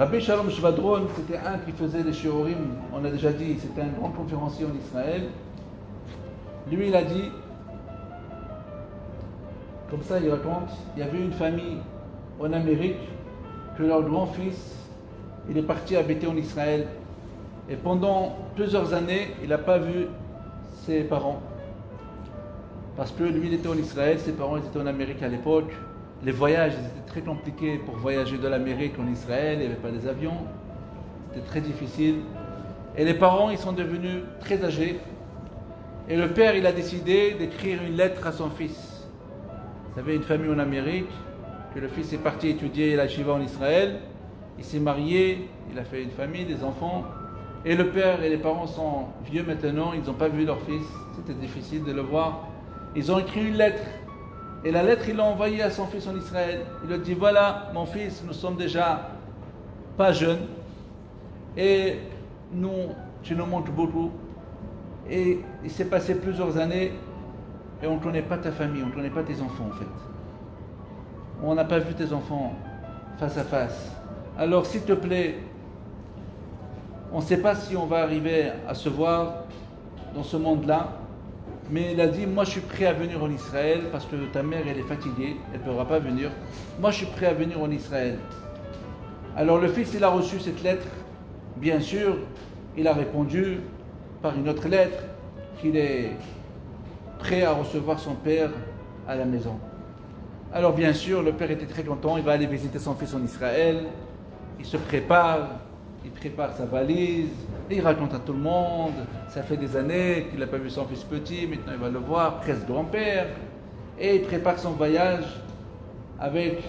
Rabbi Shalom Shvadron, c'était un qui faisait les shiurim, on a déjà dit, c'était un grand conférencier en Israël. Lui, il a dit, comme ça il raconte, il y avait une famille en Amérique que leur grand-fils, il est parti habiter en Israël. Et pendant plusieurs années, il n'a pas vu ses parents. Parce que lui, il était en Israël, ses parents ils étaient en Amérique à l'époque. Les voyages étaient très compliqués pour voyager de l'Amérique en Israël, il n'y avait pas des avions. C'était très difficile. Et les parents, ils sont devenus très âgés. Et le père, il a décidé d'écrire une lettre à son fils. Vous savez, une famille en Amérique, que le fils est parti étudier la Shiva en Israël. Il s'est marié, il a fait une famille, des enfants. Et le père et les parents sont vieux maintenant, ils n'ont pas vu leur fils. C'était difficile de le voir. Ils ont écrit une lettre. Et la lettre, il l'a envoyée à son fils en Israël. Il lui a dit, voilà, mon fils, nous sommes déjà pas jeunes. Et nous, tu nous manques beaucoup. Et il s'est passé plusieurs années et on ne connaît pas ta famille, on ne connaît pas tes enfants en fait. On n'a pas vu tes enfants face à face. Alors s'il te plaît, on ne sait pas si on va arriver à se voir dans ce monde-là. Mais il a dit, moi je suis prêt à venir en Israël parce que ta mère elle est fatiguée, elle ne pourra pas venir. Moi je suis prêt à venir en Israël. Alors le fils il a reçu cette lettre, bien sûr, il a répondu par une autre lettre qu'il est prêt à recevoir son père à la maison. Alors bien sûr, le père était très content, il va aller visiter son fils en Israël, il se prépare, il prépare sa valise, il raconte à tout le monde, ça fait des années qu'il n'a pas vu son fils petit, maintenant il va le voir, presque grand-père, et il prépare son voyage avec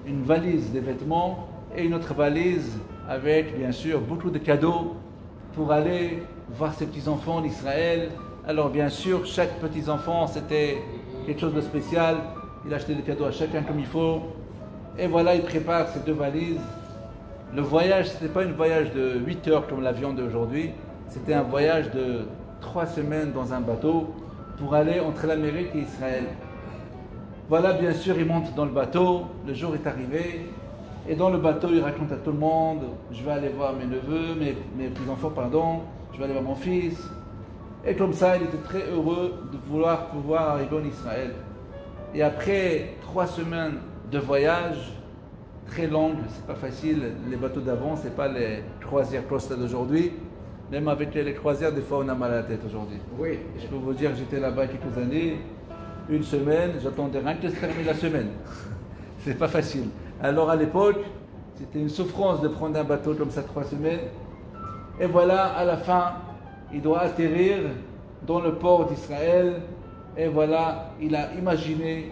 une valise de vêtements et une autre valise avec bien sûr beaucoup de cadeaux pour aller voir ses petits-enfants en Israël. Alors bien sûr, chaque petit-enfant c'était quelque chose de spécial, il a acheté des cadeaux à chacun comme il faut, et voilà, il prépare ses deux valises. Le voyage, ce n'était pas un voyage de 8 heures comme l'avion d'aujourd'hui, c'était un voyage de 3 semaines dans un bateau pour aller entre l'Amérique et Israël. Voilà, bien sûr, il monte dans le bateau, le jour est arrivé, et dans le bateau, il raconte à tout le monde, je vais aller voir mes neveux, mes petits-enfants, pardon, je vais aller voir mon fils. Et comme ça, il était très heureux de vouloir pouvoir arriver en Israël. Et après 3 semaines de voyage, très longue, c'est pas facile, les bateaux d'avant, c'est pas les croisières Costa d'aujourd'hui. Même avec les croisières, des fois on a mal à la tête aujourd'hui. Oui. Je peux vous dire, j'étais là-bas quelques années, une semaine, j'attendais rien que se terminer la semaine. C'est pas facile. Alors à l'époque, c'était une souffrance de prendre un bateau comme ça 3 semaines. Et voilà, à la fin, il doit atterrir dans le port d'Israël. Et voilà, il a imaginé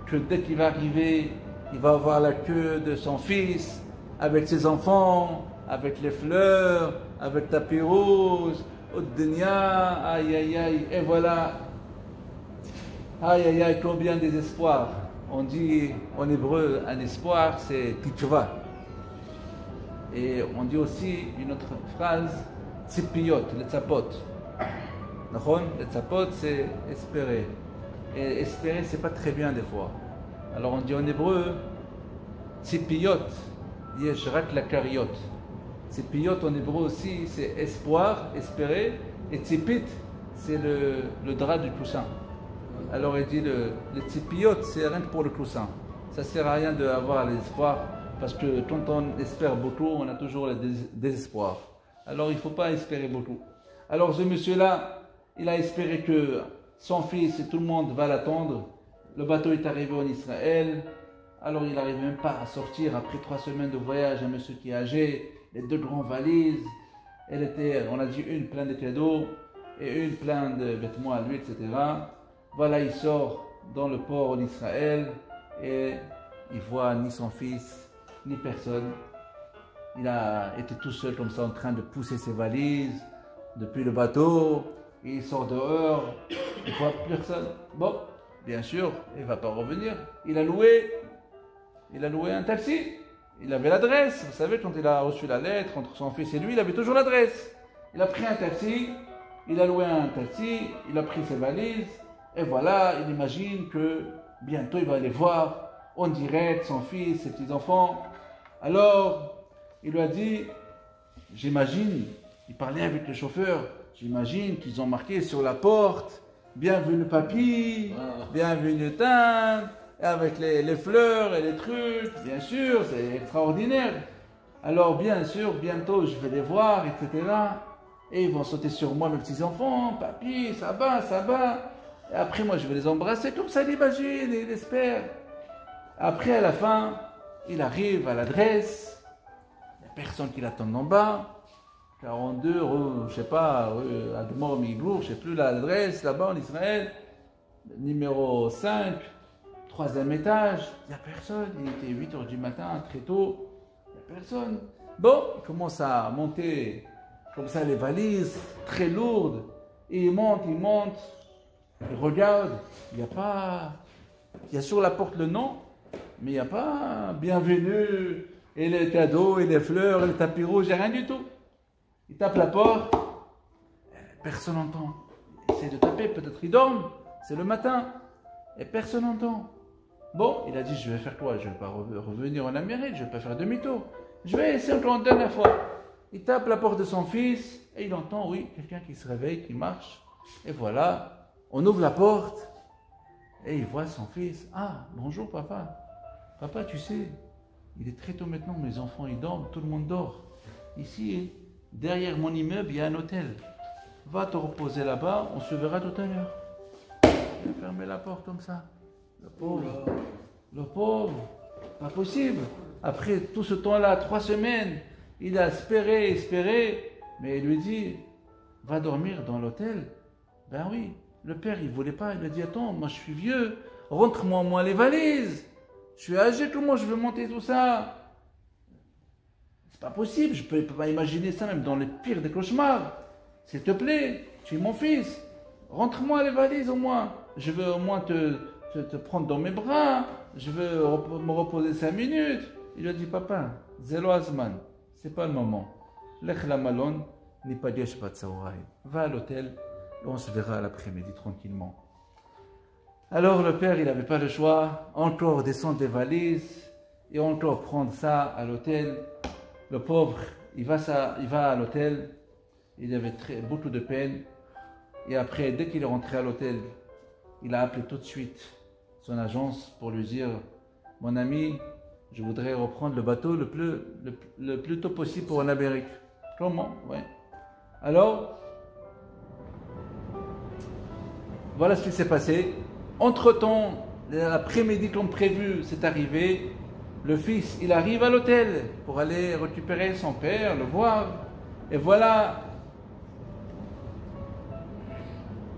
que dès qu'il va arriver, il va avoir la queue de son fils, avec ses enfants, avec les fleurs, avec tapis rouge, Oddenia, aïe aïe aïe, et voilà, aïe aïe aïe, combien de désespoir. On dit en hébreu, un espoir, c'est tikva. Et on dit aussi une autre phrase, tzipiyot, le tzapot. Le tzapot, c'est espérer. Et espérer, c'est pas très bien des fois. Alors on dit en hébreu, tzipiyot, yesh rak la kariot. Tzipiyot en hébreu aussi, c'est espoir, espérer. Et tzipit, c'est le drap du coussin. Alors il dit le tzipiyot, c'est rien que pour le coussin. Ça ne sert à rien d'avoir l'espoir, parce que quand on espère beaucoup, on a toujours le désespoir. Alors il ne faut pas espérer beaucoup. Alors ce monsieur-là, il a espéré que son fils et tout le monde va l'attendre. Le bateau est arrivé en Israël. Alors il n'arrive même pas à sortir après 3 semaines de voyage. Un monsieur qui est âgé, les 2 grandes valises. Elle était, on a dit, une pleine de cadeaux et une pleine de vêtements à lui, etc. Voilà, il sort dans le port en Israël et il voit ni son fils, ni personne. Il a été tout seul comme ça en train de pousser ses valises depuis le bateau. Et il sort dehors, il ne voit personne. Bon, bien sûr, il ne va pas revenir. Il a loué un taxi. Il avait l'adresse. Vous savez, quand il a reçu la lettre entre son fils et lui, il avait toujours l'adresse. Il a pris un taxi, il a loué un taxi, il a pris ses valises. Et voilà, il imagine que bientôt il va aller voir en direct son fils, ses petits-enfants. Alors, il lui a dit, j'imagine, il parlait avec le chauffeur, j'imagine qu'ils ont marqué sur la porte, bienvenue papy, bienvenue tante, avec les fleurs et les trucs, bien sûr, c'est extraordinaire. Alors bien sûr, bientôt je vais les voir, etc. Et ils vont sauter sur moi, mes petits-enfants, papy, ça va, ça va. Et après moi je vais les embrasser, comme ça il imagine, il espère. Après à la fin, il arrive à l'adresse, il n'y a personne qui l'attend en bas. 42, je sais pas, Admor Migour, je sais plus l'adresse là-bas en Israël, numéro 5, 3e étage, il n'y a personne, il était 8h du matin, très tôt, il n'y a personne. Bon, il commence à monter comme ça les valises, très lourdes, et il monte, il regarde, il n'y a pas, il y a sur la porte le nom, mais il n'y a pas bienvenue, et les cadeaux, et les fleurs, et le tapis rouge, il n'y a rien du tout. Il tape la porte, personne n'entend. Il essaie de taper, peut-être il dort, c'est le matin, et personne n'entend. Bon, il a dit, je vais faire quoi? Je ne vais pas revenir en Amérique, je ne vais pas faire demi-tour. Je vais essayer encore une dernière fois. Il tape la porte de son fils, et il entend, oui, quelqu'un qui se réveille, qui marche. Et voilà, on ouvre la porte, et il voit son fils. Ah, bonjour papa. Papa, tu sais, il est très tôt maintenant, mes enfants, ils dorment, tout le monde dort. Ici, derrière mon immeuble, il y a un hôtel. Va te reposer là-bas, on se verra tout à l'heure. Il a fermé la porte comme ça. Le pauvre, pas possible. Après tout ce temps-là, 3 semaines, il a espéré, mais il lui dit, va dormir dans l'hôtel. Ben oui, le père, il voulait pas, il lui a dit, attends, moi je suis vieux, rentre-moi au moins les valises. Je suis âgé, comment je veux monter tout ça? C'est pas possible, je peux pas imaginer ça même dans les pires des cauchemars. S'il te plaît, tu es mon fils, rentre-moi les valises au moins. Je veux au moins te prendre dans mes bras, je veux me reposer 5 minutes. Il lui a dit, papa, Zelo Azman, c'est pas le moment. Lech la malon, ni pas diesh pas tsaouraï. Va à l'hôtel et on se verra l'après-midi tranquillement. Alors le père, il n'avait pas le choix, encore descendre des valises et encore prendre ça à l'hôtel. Le pauvre, il va à l'hôtel, il avait beaucoup de peine. Et après, dès qu'il est rentré à l'hôtel, il a appelé tout de suite son agence pour lui dire, mon ami, je voudrais reprendre le bateau le plus tôt possible pour en Amérique. Comment? Ouais. Alors, voilà ce qui s'est passé. Entre-temps, l'après-midi comme prévu, c'est arrivé. Le fils, il arrive à l'hôtel pour aller récupérer son père, le voir. Et voilà,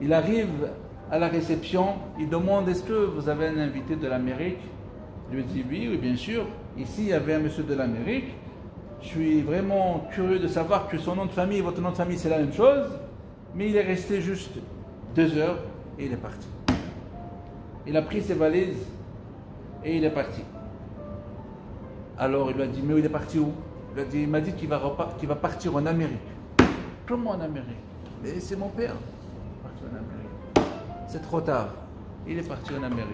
il arrive à la réception, il demande, est-ce que vous avez un invité de l'Amérique? Il lui dit, oui, bien sûr. Ici, il y avait un monsieur de l'Amérique. Je suis vraiment curieux de savoir que son nom de famille et votre nom de famille, c'est la même chose. Mais il est resté juste 2 heures et il est parti. Il a pris ses valises et il est parti. Alors il lui a dit, mais il est parti où? Il m'a dit qu'il va partir en Amérique. Comment en Amérique? Mais c'est mon père. Il est parti en Amérique. C'est trop tard. Il est parti en Amérique.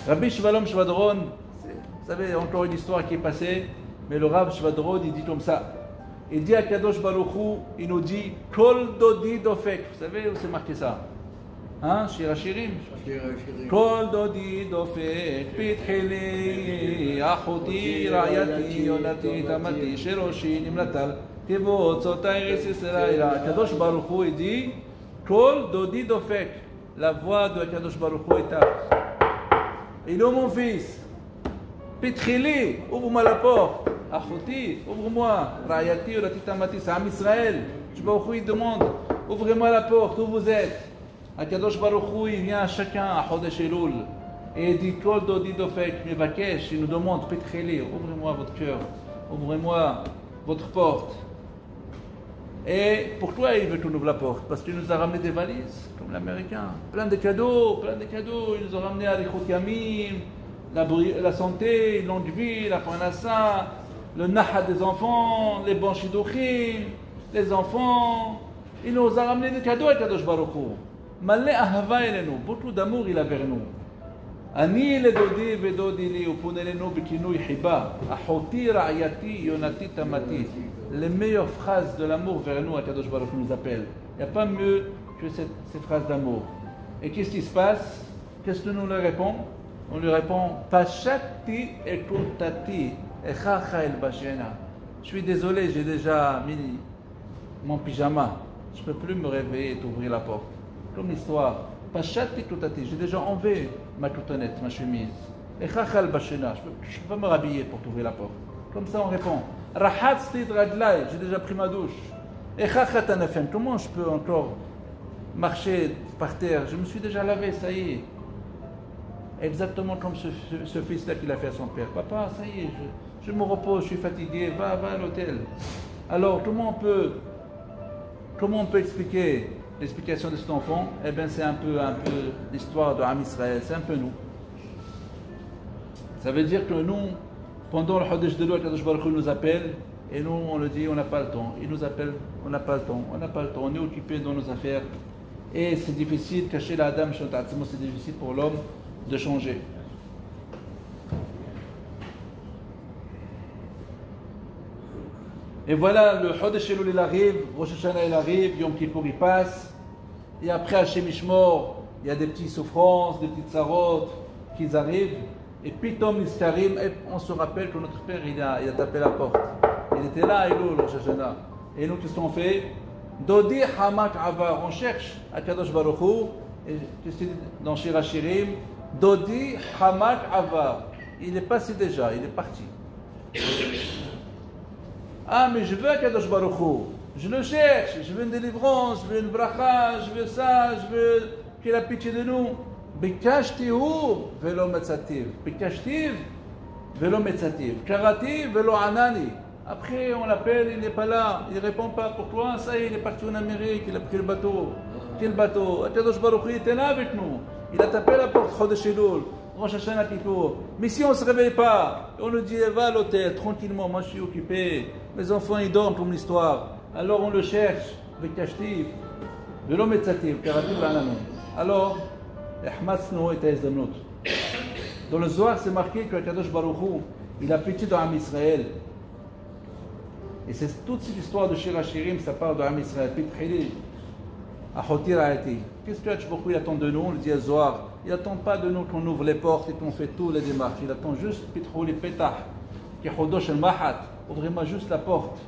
Rabbi Shvalom Shvadron, vous savez, encore une histoire qui est passée, mais le Rav Shvadron, il dit comme ça. Il dit à Kadosh Baruch Hu, il nous dit, Kol Dodi Dofek. Vous savez où c'est marqué ça? Hein, Shir HaShirim. Kol Dodi Dofek, Pitcheli, Achoti, Rayati, Yonati, Tamati, Sheroshi, Nimlatal, Tevot, Sotai, Eretz Yisraël. Kadosh Baruch Hu, il dit, Kol Dodi Dofek. La voix de Kadosh Baruch Hu est tape. Il est mon fils. Pitcheli, ouvre-moi la porte. Achoti, ouvre-moi. Rayati, Yonati, Tamati, c'est Am Israël. Baruch Hu, il demande, ouvrez-moi la porte, où vous êtes? Akadosh Baruch Hu, il vient à chacun à Chodesh Elul et il dit Kol Dodi Dofek Mevakesh, il nous demande Petcheli, ouvrez-moi votre cœur, ouvrez-moi votre porte. Et pourquoi il veut qu'on ouvre la porte? Parce qu'il nous a ramené des valises, comme l'Américain, plein de cadeaux, il nous a ramené à l'Ichot Yamim, la santé, longue vie, la Parnassa, le Naha des enfants, les bons Shidduchim, les enfants. Il nous a ramené des cadeaux à Kadosh Baruch Hu. Malé ahava elenu, beaucoup d'amour il a vers nous. אני לדודי ודודי לי, ופונה אלינו בכינוי חיבה, אחותי רעייתי יונתי תמתי. Les meilleures phrases de l'amour vers nous, Akadosh Baruch Hu nous appelle. Il n'y a pas mieux que ces phrases d'amour. Et qu'est-ce qui se passe? Qu'est-ce que nous lui répondons? On lui répond Pashati ekutati echacha el bashena. Je suis désolé, j'ai déjà mis mon pyjama. Je ne peux plus me réveiller et t'ouvrir la porte. Comme l'histoire. Pashati ekutati. J'ai déjà enlevé ma coutonnette, ma chemise. Echacha el bashena. Je ne peux pas me rhabiller pour t'ouvrir la porte. Comme ça on répond. Rahatzti draglaï. J'ai déjà pris ma douche. Echacha tanafem. Comment je peux encore marcher par terre? Je me suis déjà lavé, ça y est. Exactement comme ce fils-là qu'il a fait à son père. Papa, ça y est, je me repose, je suis fatigué, va à l'hôtel. Alors, comment on peut expliquer l'explication de cet enfant? Eh bien, c'est un peu l'histoire de Am Israël, c'est un peu nous. Ça veut dire que nous, pendant le Chodesh de l'eau, Kadosh Baruch Hu nous appelle, et nous, on le dit, on n'a pas le temps. Il nous appelle, on n'a pas le temps, on est occupé dans nos affaires. Et c'est difficile, cacher la dame, c'est difficile pour l'homme de changer. Et voilà, le Chodesh Elul il arrive, Rosh Hashanah il arrive, Yom Kippour il passe, et après Hashem Ishmor, il y a des petites souffrances, des petites sarotes qui arrivent, et puis Tom Niskarim, on se rappelle que notre père il a tapé la porte. Il était là, Elul, Rosh Hashanah. Et nous, qu'est-ce qu'on fait? Dodi Hamak Avar, on cherche à Kadosh Baruch Hu, et qu'est-ce qu'il dit dans Shir HaShirim? Dodi Hamak Avar. Il est passé déjà, il est parti. Ah, mais je veux à Kadosh Baruch Hu. Je le cherche, je veux une délivrance, je veux une bracha, je veux ça, je veux qu'il ait pitié de nous. Bikashtihu velo metzativ. Bikashtiv velo metzativ. Karati velo anani. Après, on l'appelle, il n'est pas là, il ne répond pas. Pourquoi? Ça y est, il est parti en Amérique, il a pris le bateau. Quel bateau? Kadosh Baruch Hu était là avec nous. Il a tapé la porte, Chodesh Elul, Rosh Hashanah Kippour. Mais si on ne se réveille pas, on nous dit, va à l'hôtel, tranquillement, moi je suis occupé, mes enfants ils dorment comme l'histoire. Alors on le cherche, avec Kashtiv, de l'homme et Tzativ, Karativ l'ananou. Alors, Ahmatzno et Taïzamnot. Dans le Zohar, c'est marqué que Kadosh Baruch Hu, il a pitié de Am Israël. Et c'est toute cette histoire de Shir HaShirim, ça parle de Am Israël. Pitchili, Achoti Ra'ati. Qu'est-ce que Kadosh Baruch Hu attend de nous? On le dit à Zohar. Il n'attend pas de nous qu'on ouvre les portes et qu'on fait tous les démarches. Il attend juste Pitchuli Petah, qui Chodosh el Mahat. Ouvrez-moi juste la porte.